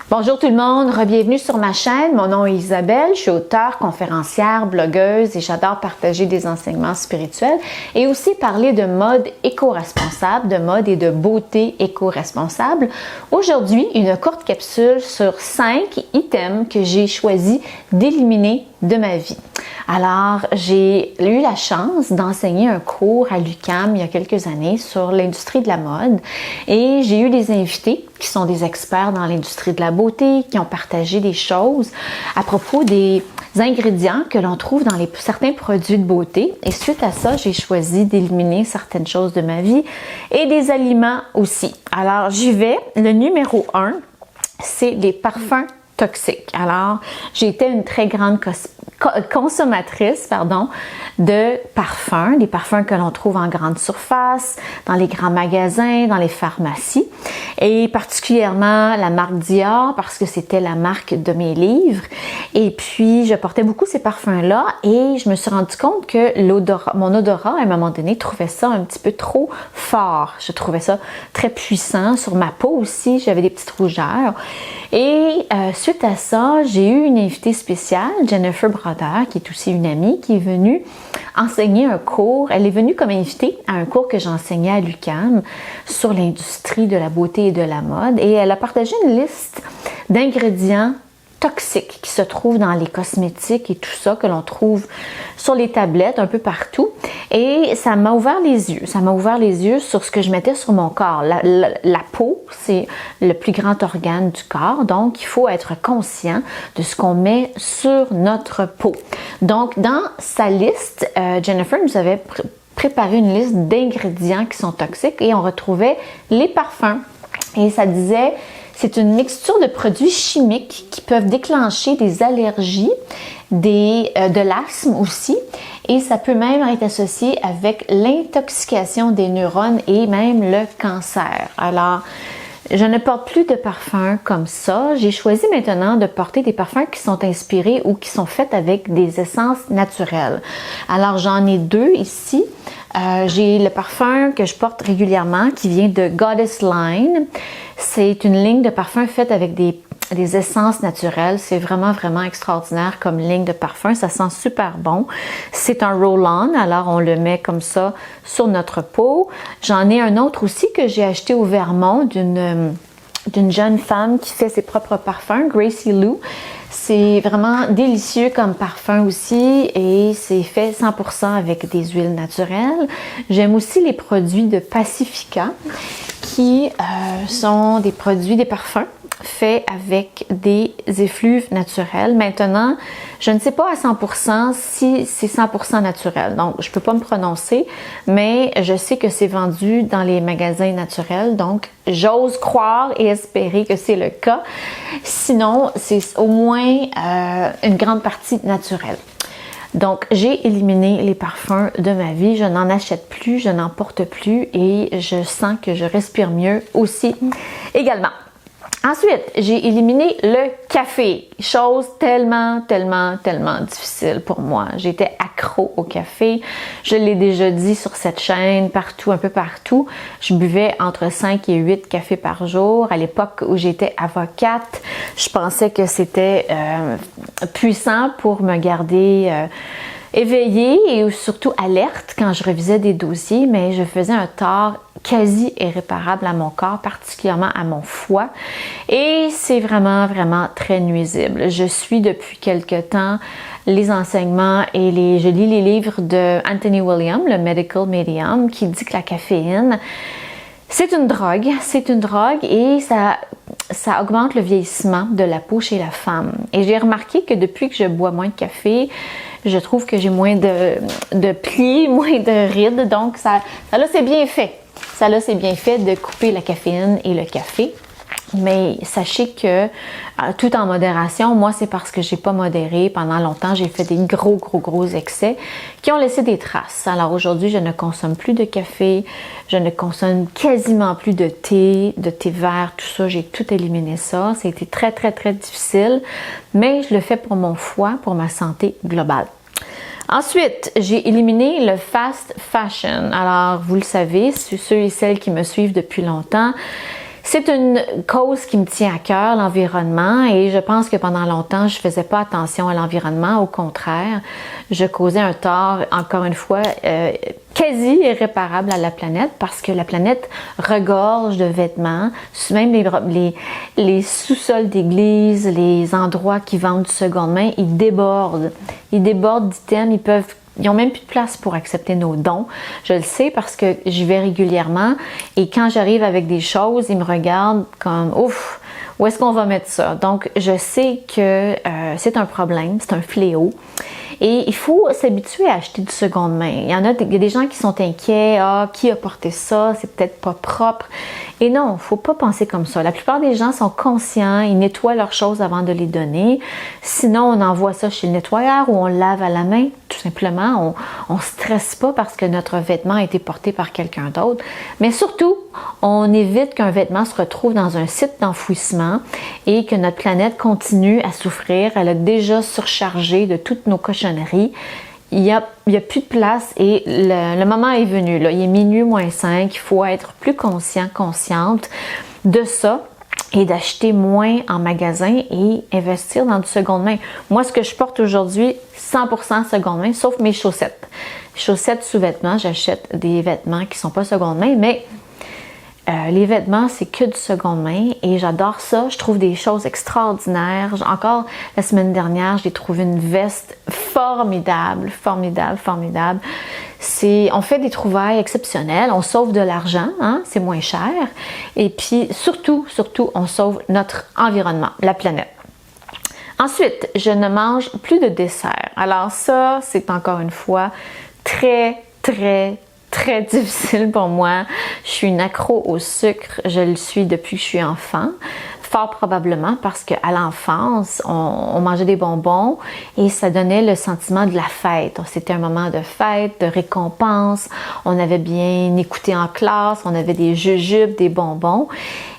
Bonjour tout le monde, bienvenue sur ma chaîne. Mon nom est Isabelle, je suis auteure, conférencière, blogueuse et j'adore partager des enseignements spirituels et aussi parler de mode éco-responsable, de mode et de beauté éco-responsable. Aujourd'hui, une courte capsule sur 5 items que j'ai choisi d'éliminer de ma vie. Alors, j'ai eu la chance d'enseigner un cours à l'UQAM il y a quelques années sur l'industrie de la mode et j'ai eu des invités qui sont des experts dans l'industrie de la beauté, qui ont partagé des choses à propos des ingrédients que l'on trouve dans certains produits de beauté. Et suite à ça, j'ai choisi d'éliminer certaines choses de ma vie et des aliments aussi. Alors, j'y vais. Le numéro 1, c'est les parfums toxiques. Alors, j'ai été une très grande consommatrice de parfums, des parfums que l'on trouve en grande surface, dans les grands magasins, dans les pharmacies, et particulièrement la marque Dior parce que c'était la marque de mes livres. Et puis, je portais beaucoup ces parfums-là et je me suis rendu compte que mon odorat, à un moment donné, trouvait ça un petit peu trop fort. Je trouvais ça très puissant. Sur ma peau aussi, j'avais des petites rougeurs. Et suite à ça, j'ai eu une invitée spéciale, Jennifer Brodeur, qui est aussi une amie, qui est venue enseigner un cours. Elle est venue comme invitée à un cours que j'enseignais à l'UQAM sur l'industrie de la beauté et de la mode. Et elle a partagé une liste d'ingrédients toxiques qui se trouvent dans les cosmétiques et tout ça que l'on trouve sur les tablettes un peu partout. Et ça m'a ouvert les yeux. Ça m'a ouvert les yeux sur ce que je mettais sur mon corps. La peau, c'est le plus grand organe du corps. Donc, il faut être conscient de ce qu'on met sur notre peau. Donc, dans sa liste, Jennifer nous avait préparé une liste d'ingrédients qui sont toxiques et on retrouvait les parfums. Et ça disait... C'est une mixture de produits chimiques qui peuvent déclencher des allergies, de l'asthme aussi, et ça peut même être associé avec l'intoxication des neurones et même le cancer. Alors, je ne porte plus de parfums comme ça. J'ai choisi maintenant de porter des parfums qui sont inspirés ou qui sont faits avec des essences naturelles. Alors, j'en ai deux ici. J'ai le parfum que je porte régulièrement qui vient de Goddess Line. C'est une ligne de parfum faite avec des essences naturelles. C'est vraiment, vraiment extraordinaire comme ligne de parfum. Ça sent super bon. C'est un roll-on, alors on le met comme ça sur notre peau. J'en ai un autre aussi que j'ai acheté au Vermont d'une jeune femme qui fait ses propres parfums, Gracie Lou. C'est vraiment délicieux comme parfum aussi et c'est fait 100% avec des huiles naturelles. J'aime aussi les produits de Pacifica qui sont des parfums faits avec des effluves naturels. Maintenant, je ne sais pas à 100% si c'est 100% naturel, donc je ne peux pas me prononcer, mais je sais que c'est vendu dans les magasins naturels, donc j'ose croire et espérer que c'est le cas. Sinon, c'est au moins une grande partie naturelle. Donc, j'ai éliminé les parfums de ma vie. Je n'en achète plus, je n'en porte plus et je sens que je respire mieux aussi également. Ensuite, j'ai éliminé le café. Chose tellement difficile pour moi. J'étais accro au café. Je l'ai déjà dit sur cette chaîne, partout, un peu partout. Je buvais entre 5 et 8 cafés par jour. À l'époque où j'étais avocate, je pensais que c'était puissant pour me garder éveillée et surtout alerte quand je revisais des dossiers, mais je faisais un tort quasi irréparable à mon corps, particulièrement à mon foie, et c'est vraiment très nuisible. Je suis depuis quelque temps les enseignements et je lis les livres de Anthony William, le Medical Medium, qui dit que la caféine, c'est une drogue et ça augmente le vieillissement de la peau chez la femme. Et j'ai remarqué que depuis que je bois moins de café, je trouve que j'ai moins de plis, moins de rides, donc ça c'est bien fait. Ça là, c'est bien fait de couper la caféine et le café. Mais sachez que tout en modération, moi c'est parce que j'ai pas modéré pendant longtemps, j'ai fait des gros excès qui ont laissé des traces. Alors aujourd'hui, je ne consomme plus de café, je ne consomme quasiment plus de thé vert, tout ça, j'ai tout éliminé ça. Ça a été très difficile, mais je le fais pour mon foie, pour ma santé globale. Ensuite, j'ai éliminé le fast fashion. Alors, vous le savez, ceux et celles qui me suivent depuis longtemps, C'est une cause qui me tient à cœur, l'environnement, et je pense que pendant longtemps, je faisais pas attention à l'environnement. Au contraire, je causais un tort, encore une fois, quasi irréparable à la planète, parce que la planète regorge de vêtements, même les sous-sols d'église, les endroits qui vendent du seconde main, ils débordent. Ils débordent d'items, ils n'ont même plus de place pour accepter nos dons. Je le sais parce que j'y vais régulièrement et quand j'arrive avec des choses, ils me regardent comme « Ouf, où est-ce qu'on va mettre ça? » Donc, je sais que c'est un problème, c'est un fléau. Et il faut s'habituer à acheter du seconde main. Il y a des gens qui sont inquiets. Ah, qui a porté ça? C'est peut-être pas propre. Et non, il ne faut pas penser comme ça. La plupart des gens sont conscients, ils nettoient leurs choses avant de les donner. Sinon, on envoie ça chez le nettoyeur ou on le lave à la main. Tout simplement, on ne stresse pas parce que notre vêtement a été porté par quelqu'un d'autre. Mais surtout, on évite qu'un vêtement se retrouve dans un site d'enfouissement et que notre planète continue à souffrir. Elle a déjà surchargé de toutes nos cochonneries. Il y a plus de place et le moment est venu. Là. Il est minuit moins 5. Il faut être plus conscient, consciente de ça et d'acheter moins en magasin et investir dans du seconde main. Moi, ce que je porte aujourd'hui, 100% seconde main, sauf mes chaussettes. Chaussettes, sous-vêtements, j'achète des vêtements qui ne sont pas seconde main, mais les vêtements, c'est que du seconde main et j'adore ça. Je trouve des choses extraordinaires. Encore la semaine dernière, j'ai trouvé une veste formidable, formidable, formidable. On fait des trouvailles exceptionnelles. On sauve de l'argent, hein, c'est moins cher. Et puis, surtout, on sauve notre environnement, la planète. Ensuite, je ne mange plus de dessert. Alors ça, c'est encore une fois très, très, très difficile pour moi. Je suis une accro au sucre. Je le suis depuis que je suis enfant. Fort probablement parce qu'à l'enfance, on mangeait des bonbons et ça donnait le sentiment de la fête. C'était un moment de fête, de récompense. On avait bien écouté en classe, on avait des jujubes, des bonbons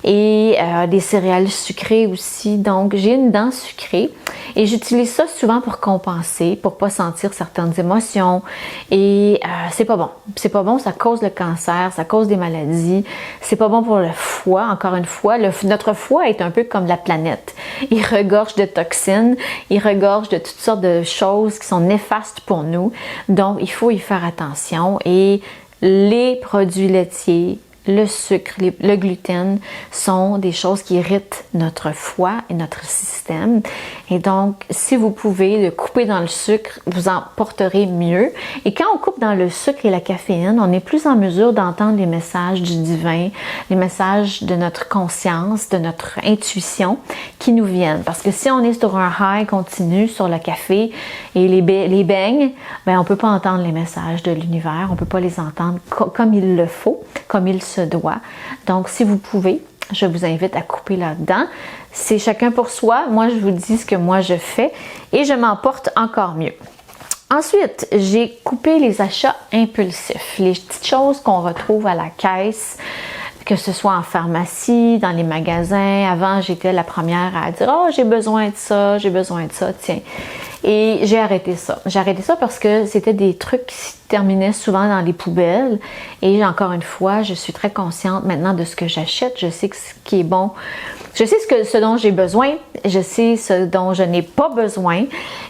et des céréales sucrées aussi. Donc, j'ai une dent sucrée et j'utilise ça souvent pour compenser, pour pas sentir certaines émotions. Et c'est pas bon. C'est pas bon, ça cause le cancer, ça cause des maladies. C'est pas bon pour le foie. Encore une fois, notre foie est un peu comme la planète. Il regorge de toxines, il regorge de toutes sortes de choses qui sont néfastes pour nous. Donc, il faut y faire attention. Et les produits laitiers, le sucre, le gluten sont des choses qui irritent notre foie et notre système. Et donc, si vous pouvez le couper dans le sucre, vous en porterez mieux. Et quand on coupe dans le sucre et la caféine, on est plus en mesure d'entendre les messages du divin, les messages de notre conscience, de notre intuition qui nous viennent. Parce que si on est sur un high continu sur le café et les beignes, ben on peut pas entendre les messages de l'univers, on peut pas les entendre comme il le faut, comme il se doit. Donc, si vous pouvez, je vous invite à couper là-dedans. C'est chacun pour soi. Moi, je vous dis ce que moi je fais et je m'en porte encore mieux. Ensuite, j'ai coupé les achats impulsifs, les petites choses qu'on retrouve à la caisse, que ce soit en pharmacie, dans les magasins. Avant, j'étais la première à dire « Oh, j'ai besoin de ça, tiens. » Et j'ai arrêté ça. J'ai arrêté ça parce que c'était des trucs qui se terminaient souvent dans les poubelles. Et encore une fois, je suis très consciente maintenant de ce que j'achète. Je sais ce qui est bon. Je sais ce dont j'ai besoin. Je sais ce dont je n'ai pas besoin.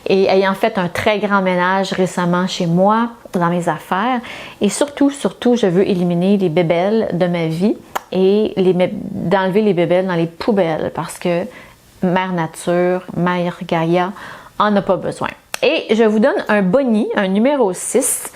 Et ayant fait un très grand ménage récemment chez moi, dans mes affaires. Et surtout, je veux éliminer les bébelles de ma vie et d'enlever les bébelles dans les poubelles parce que Mère Nature, Mère Gaïa en a pas besoin. Et je vous donne un boni, un numéro 6.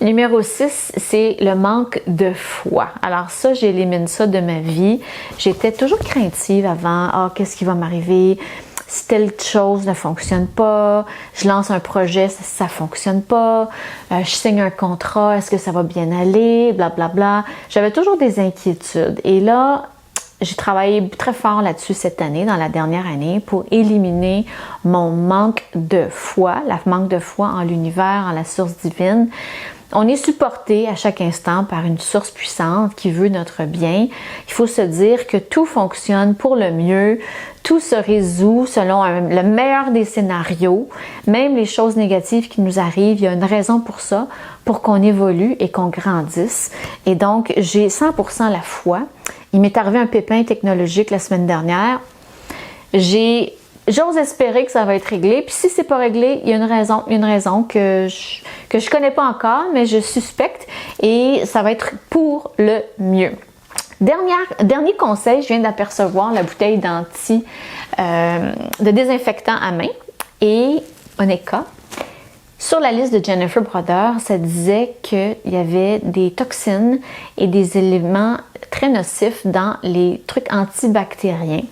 Numéro 6, c'est le manque de foi. Alors ça, j'élimine ça de ma vie. J'étais toujours craintive avant. Ah, qu'est-ce qui va m'arriver? Si telle chose ne fonctionne pas, je lance un projet, ça ne fonctionne pas, je signe un contrat, est-ce que ça va bien aller, blablabla. J'avais toujours des inquiétudes. Et là, j'ai travaillé très fort là-dessus cette année, dans la dernière année, pour éliminer mon manque de foi, la manque de foi en l'univers, en la source divine. On est supporté à chaque instant par une source puissante qui veut notre bien. Il faut se dire que tout fonctionne pour le mieux, tout se résout selon le meilleur des scénarios. Même les choses négatives qui nous arrivent, il y a une raison pour ça, pour qu'on évolue et qu'on grandisse. Et donc, j'ai 100% la foi Il m'est arrivé un pépin technologique la semaine dernière. J'ose espérer que ça va être réglé. Puis si c'est pas réglé, il y a une raison que je connais pas encore, mais je suspecte et ça va être pour le mieux. Dernier conseil, je viens d'apercevoir la bouteille de désinfectant à main et Oneka. Sur la liste de Jennifer Broder, ça disait qu'il y avait des toxines et des éléments très nocifs dans les trucs antibactériens.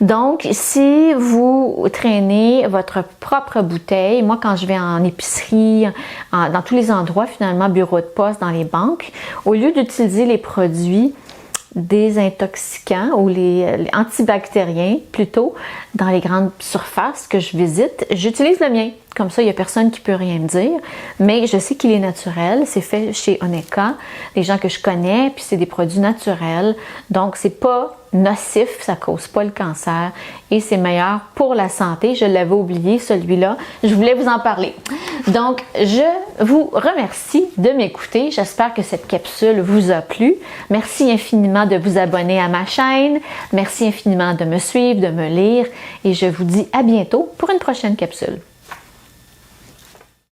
Donc, si vous traînez votre propre bouteille, moi quand je vais en épicerie, dans tous les endroits finalement, bureau de poste, dans les banques, au lieu d'utiliser les produits désintoxicants ou les antibactériens plutôt dans les grandes surfaces que je visite, j'utilise le mien. Comme ça, il n'y a personne qui peut rien me dire, mais je sais qu'il est naturel, c'est fait chez Oneka, des gens que je connais, puis c'est des produits naturels, donc c'est pas nocif, ça cause pas le cancer et c'est meilleur pour la santé. Je l'avais oublié celui-là, je voulais vous en parler. Donc, je vous remercie de m'écouter, j'espère que cette capsule vous a plu. Merci infiniment de vous abonner à ma chaîne, merci infiniment de me suivre, de me lire et je vous dis à bientôt pour une prochaine capsule.